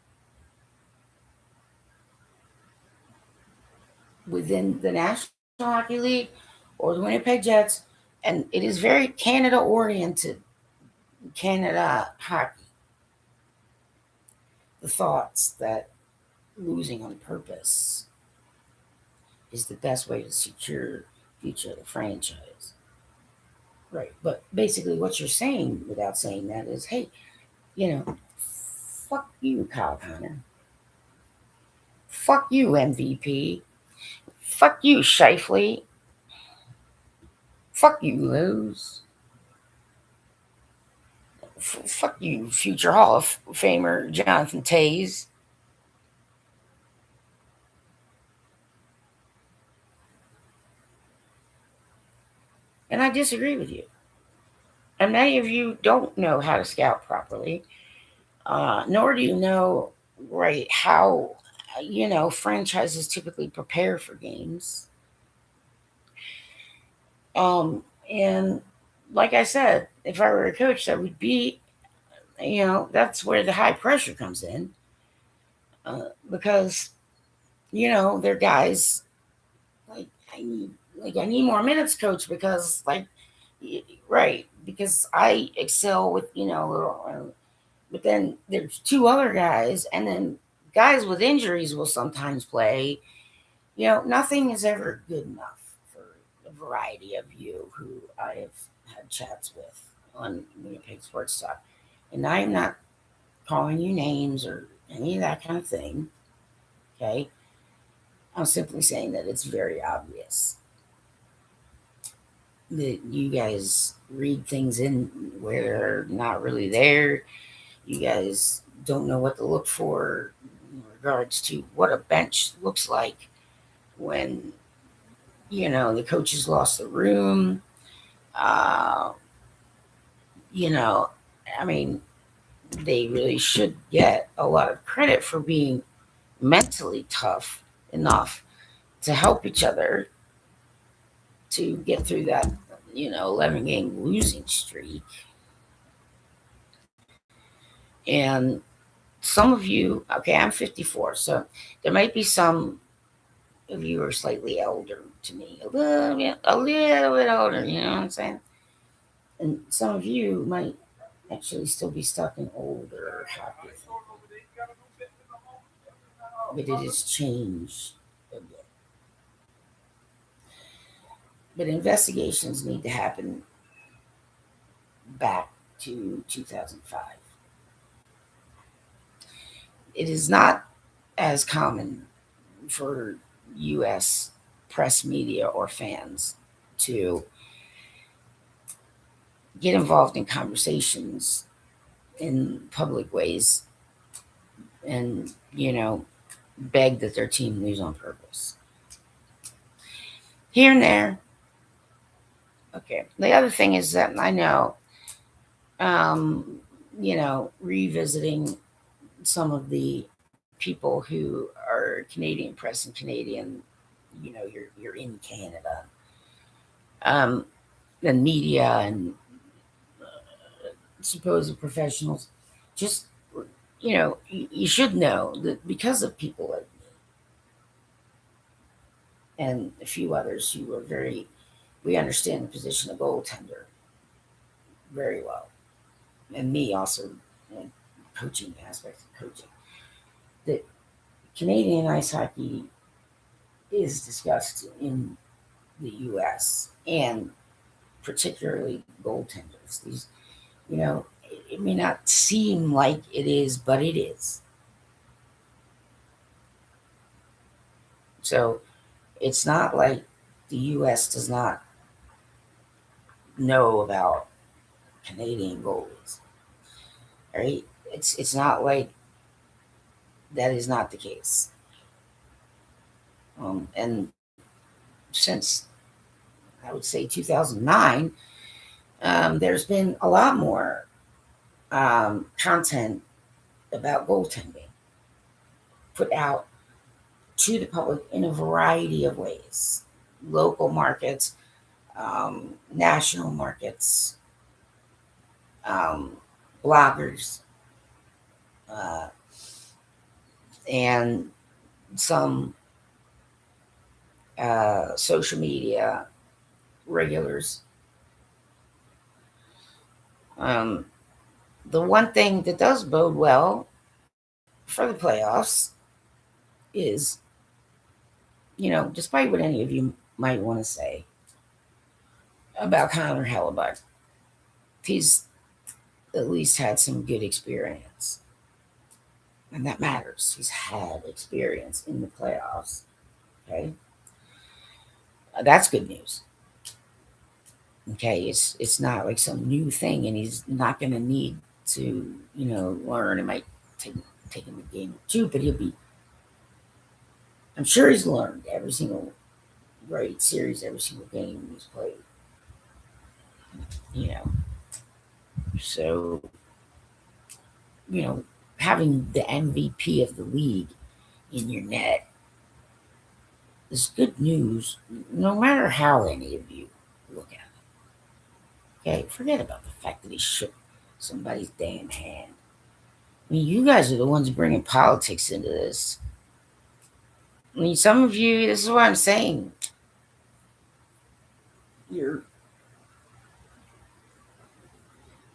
within the National Hockey League or the Winnipeg Jets? And it is very Canada oriented, Canada hockey. The thoughts that losing on purpose is the best way to secure the future of the franchise. Right. But basically, what you're saying without saying that is, hey, fuck you, Kyle Connor. Fuck you, MVP. Fuck you, Shifley. Fuck you, Lose. Fuck you, future Hall of Famer Jonathan Toews. And I disagree with you. And many of you don't know how to scout properly, nor do you know, right, how, franchises typically prepare for games. And like I said, if I were a coach, that would be, that's where the high pressure comes in, because, they're guys like, I need more minutes, coach, because right, because I excel with, but then there's two other guys, and then Guys with injuries will sometimes play. Nothing is ever good enough for a variety of you who I have had chats with on Winnipeg Sports Talk. And I'm not calling you names or any of that kind of thing. Okay. I'm simply saying that it's very obvious that you guys read things in where they're not really there. You guys don't know what to look for in regards to what a bench looks like when the coaches lost the room. Uh, you know, I mean, they really should get a lot of credit for being mentally tough enough to help each other to get through that 11 game losing streak. And some of you, okay, I'm 54, so there might be some of you are slightly older to me, a little bit older, you know what I'm saying? And some of you might actually still be stuck in older hockey, but it has changed a bit. But investigations need to happen back to 2005. It is not as common for U.S. press media or fans to get involved in conversations in public ways and, beg that their team lose on purpose. Here and there. Okay. The other thing is that I know, revisiting some of the people who are Canadian press and Canadian, you're in Canada, and media and supposed professionals, just you should know that because of people like me and a few others who are we understand the position of goaltender very well, and me also, coaching aspects of coaching. That Canadian ice hockey is discussed in the U.S. and particularly goaltenders. These, it may not seem like it is, but it is. So it's not like the U.S. does not know about Canadian goalies, right? It's not like that is not the case. And since I would say 2009, there's been a lot more content about goaltending put out to the public in a variety of ways: local markets, national markets, um, bloggers, uh, and some social media regulars. Um, the one thing that does bode well for the playoffs is, despite what any of you might want to say about Connor Hellebuck, he's at least had some good experience. And that matters. He's had experience in the playoffs. Okay. That's good news. Okay. It's not like some new thing, and he's not going to need to, learn. It might take him a game or two, but I'm sure he's learned every single great series, every single game he's played. You know, so, you know, having the MVP of the league in your net is good news, no matter how any of you look at it. Okay, forget about the fact that he shook somebody's damn hand. I mean, you guys are the ones bringing politics into this. I mean, some of you, this is what I'm saying. You're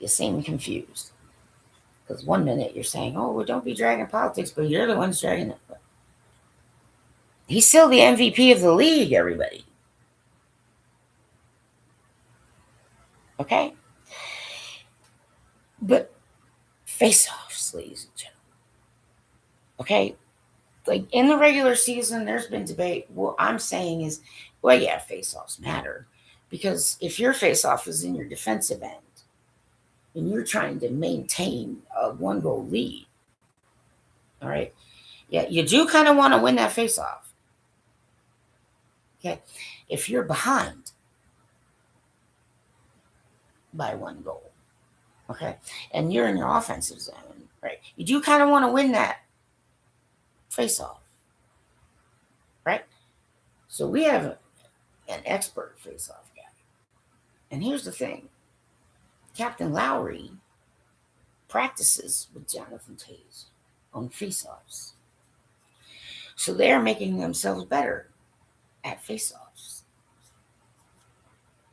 You seem confused. Because one minute you're saying, oh, well, don't be dragging politics, but you're the ones dragging it. He's still the MVP of the league, everybody. Okay? But face-offs, ladies and gentlemen. Okay? Like in the regular season, there's been debate. What I'm saying is, well, yeah, face-offs matter. Because if your face-off is in your defensive end and you're trying to maintain a one-goal lead, all right, yeah, you do kind of want to win that face-off. Okay? If you're behind by one goal, okay, and you're in your offensive zone, right, you do kind of want to win that face-off, right? So we have an expert face-off guy. And here's the thing. Captain Lowry practices with Jonathan Toews on face-offs. So they're making themselves better at face-offs.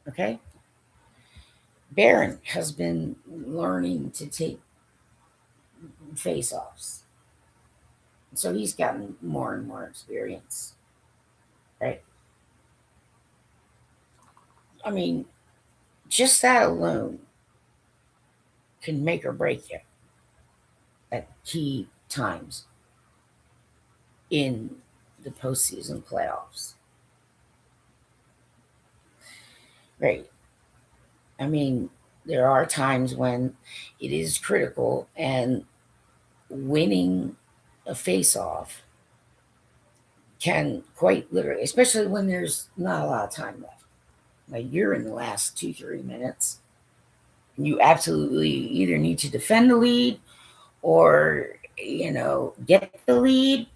Okay? Barron has been learning to take face-offs. So he's gotten more and more experience. Right? I mean, just that alone can make or break you at key times in the postseason playoffs. Right. I mean, there are times when it is critical, and winning a face-off can quite literally, especially when there's not a lot of time left. Like you're in the last 2-3 minutes. You absolutely either need to defend the lead or, get the lead.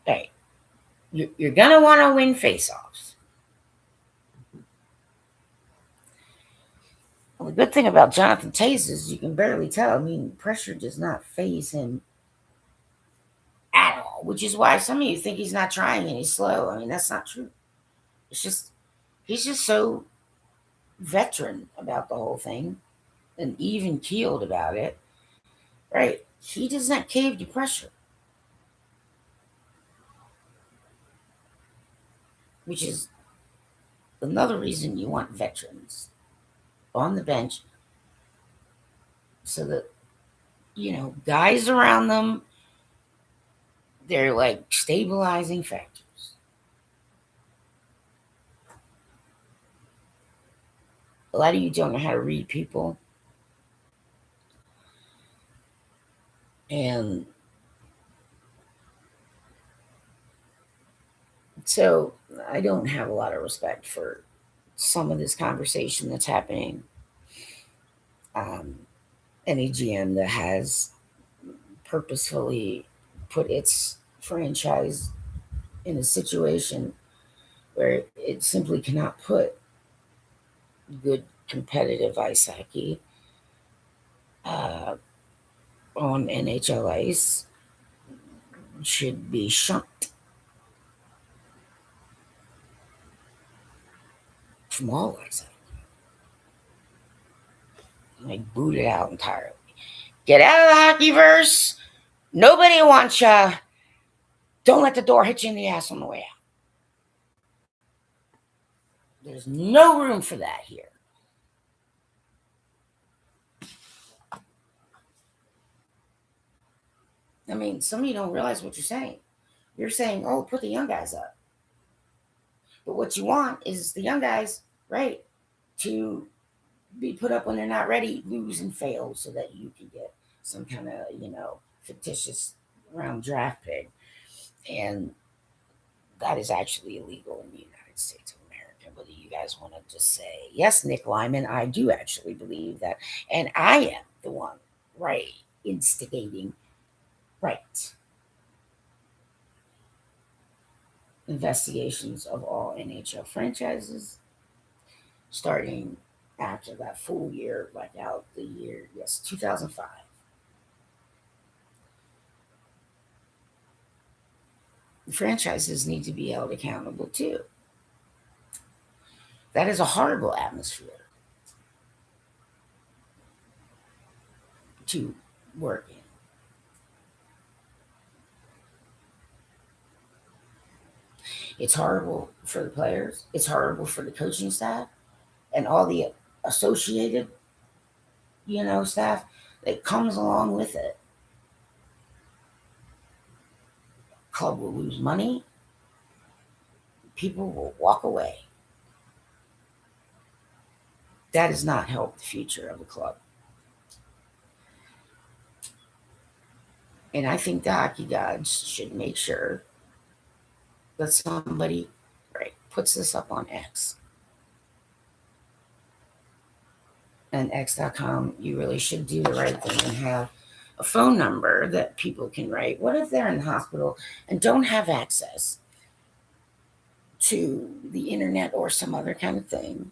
Right. You're going to want to win face-offs. Well, the good thing about Jonathan Toews is you can barely tell. I mean, pressure does not faze him at all, which is why some of you think he's not trying and he's slow. I mean, that's not true. It's just, he's just so veteran about the whole thing and even keeled about it. Right. He does not cave to pressure, which is another reason you want veterans on the bench so that, guys around them, they're like stabilizing factors. A lot of you don't know how to read people. And so I don't have a lot of respect for some of this conversation that's happening. Any GM that has purposefully put its franchise in a situation where it simply cannot put good competitive ice hockey on NHL ice should be shunned from all ice hockey. Like booted out entirely. Get out of the hockeyverse. Nobody wants you. Don't let the door hit you in the ass on the way out. There's no room for that here. I mean, some of you don't realize what you're saying. You're saying, oh, put the young guys up. But what you want is the young guys, right, to be put up when they're not ready, lose and fail, so that you can get some kind of, fictitious round draft pick. And that is actually illegal in the United States of America. Whether you guys want to just say, yes, Nick Lyman, I do actually believe that. And I am the one, right, instigating, right, investigations of all NHL franchises starting after that full year, like out the year, 2005. The franchises need to be held accountable too. That is a horrible atmosphere. to work in. It's horrible for the players. It's horrible for the coaching staff and all the associated, staff that comes along with it. Club will lose money. People will walk away. That does not help the future of the club. And I think the hockey gods should make sure that somebody, right, puts this up on X. And X.com, you really should do the right thing and have a phone number that people can write. What if they're in the hospital and don't have access to the internet or some other kind of thing?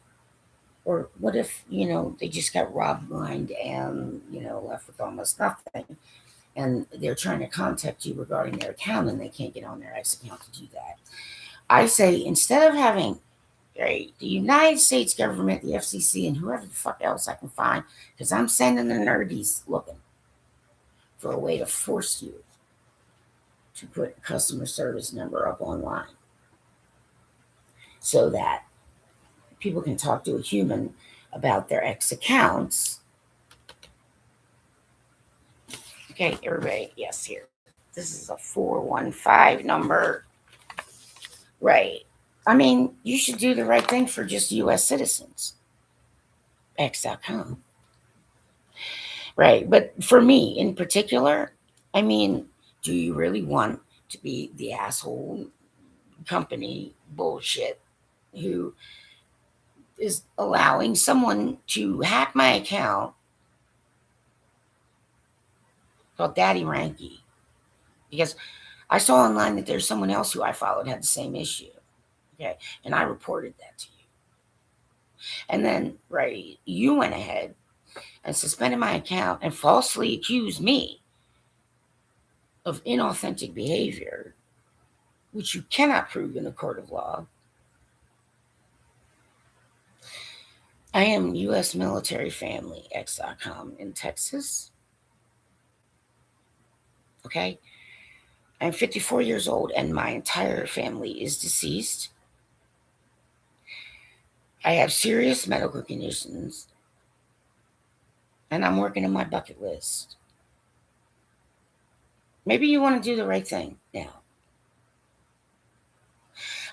Or what if, they just got robbed blind and, left with almost nothing? And they're trying to contact you regarding their account and they can't get on their X account to do that. I say, instead of having the United States government, the FCC, and whoever the fuck else I can find, because I'm sending the nerdies looking for a way to force you to put a customer service number up online so that people can talk to a human about their X accounts. Okay, everybody, yes, here. This is a 415 number. Right. I mean, you should do the right thing for just U.S. citizens. X.com. Right. But for me in particular, I mean, do you really want to be the asshole company bullshit who is allowing someone to hack my account called DaddyRanky? Because I saw online that there's someone else who I followed had the same issue. Okay. And I reported that to you. And then, you went ahead and suspended my account and falsely accused me of inauthentic behavior, which you cannot prove in a court of law. I am U.S. military family, X.com, in Texas. Okay? I'm 54 years old and my entire family is deceased. I have serious medical conditions and I'm working on my bucket list. Maybe you want to do the right thing now.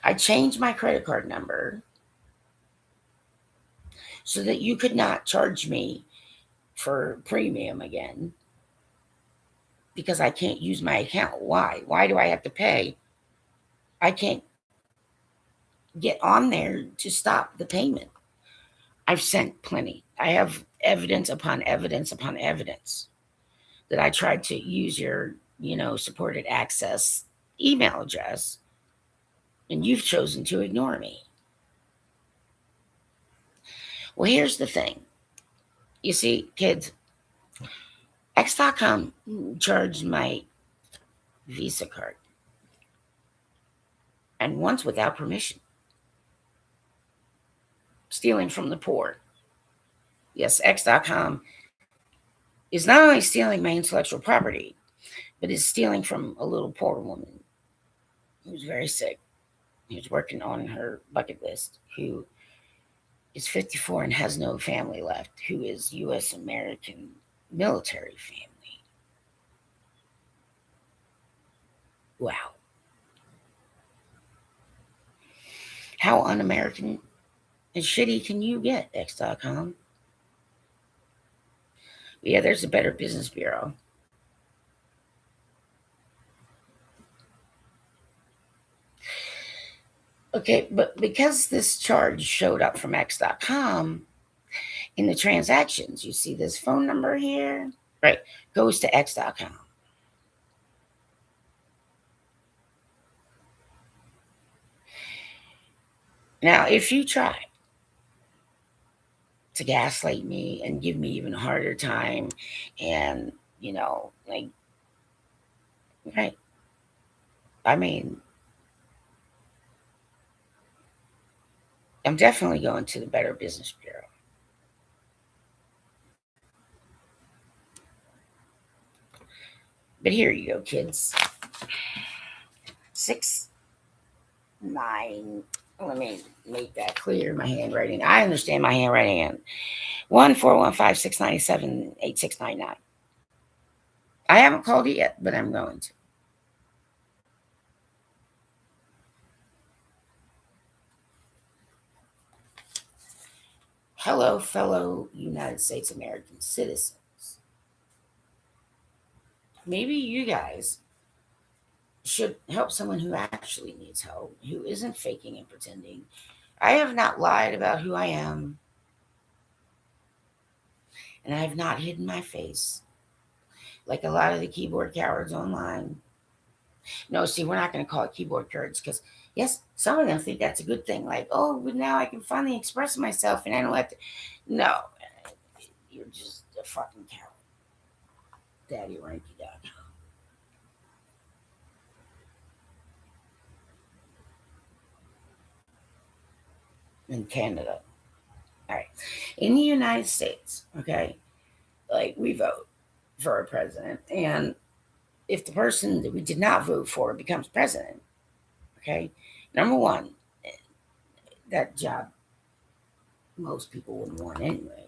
I changed my credit card number so that you could not charge me for premium again because I can't use my account. Why? Why do I have to pay? I can't get on there to stop the payment. I've sent plenty. I have evidence upon evidence upon evidence that I tried to use your, supported access email address, and you've chosen to ignore me. Well, here's the thing. You see, kids, X.com charged my Visa card, and once without permission, stealing from the poor. Yes, X.com is not only stealing my intellectual property, but is stealing from a little poor woman who's very sick, who's working on her bucket list, who is 54 and has no family left, who is U.S. American military family. Wow. How un-American and shitty can you get, X.com? Yeah, there's a Better Business Bureau. Okay, but because this charge showed up from X.com in the transactions, you see this phone number here, right, goes to X.com. Now, if you try to gaslight me and give me even a harder time and, right, I mean, I'm definitely going to the Better Business Bureau. But here you go, kids. 6, 9. Let me make that clear. My handwriting. I understand my handwriting. And 1-415-697-8699. I haven't called it yet, but I'm going to. Hello, fellow United States American citizens. Maybe you guys should help someone who actually needs help, who isn't faking and pretending. I have not lied about who I am, and I have not hidden my face like a lot of the keyboard cowards online. No, see, we're not going to call it keyboard cowards because, yes, some of them think that's a good thing. Like, oh, but now I can finally express myself and I don't have to. No, you're just a fucking coward. DaddyRanky.com. In Canada. All right. In the United States, okay, like we vote for a president. And if the person that we did not vote for becomes president, okay, number one, that job most people wouldn't want anyway.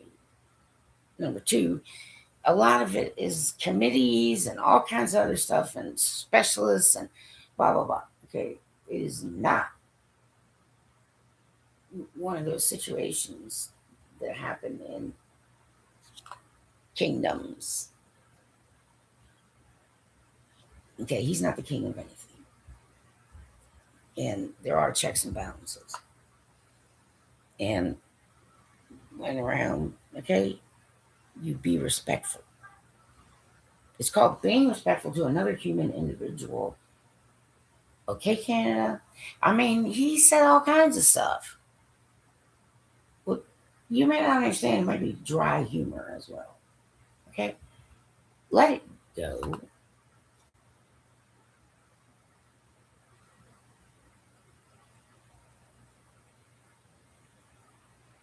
Number two, a lot of it is committees and all kinds of other stuff and specialists and blah, blah, blah. Okay. It is not one of those situations that happen in kingdoms. Okay. He's not the king of anything. And there are checks and balances. And when around, okay, you be respectful. It's called being respectful to another human individual. Okay, Canada? I mean, he said all kinds of stuff. Well, you may not understand, it might be dry humor as well. Okay? Let it go.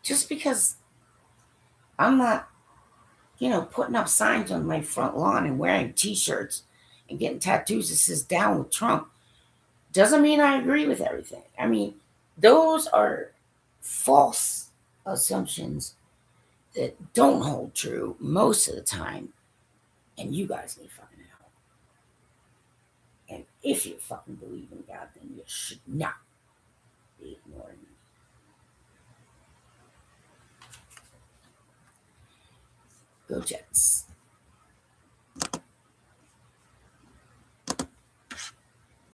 Just because I'm not, putting up signs on my front lawn and wearing t-shirts and getting tattoos that says down with Trump doesn't mean I agree with everything. I mean, those are false assumptions that don't hold true most of the time, and you guys need fucking help. And if you fucking believe in God, then you should not be ignoring me. Go Jets.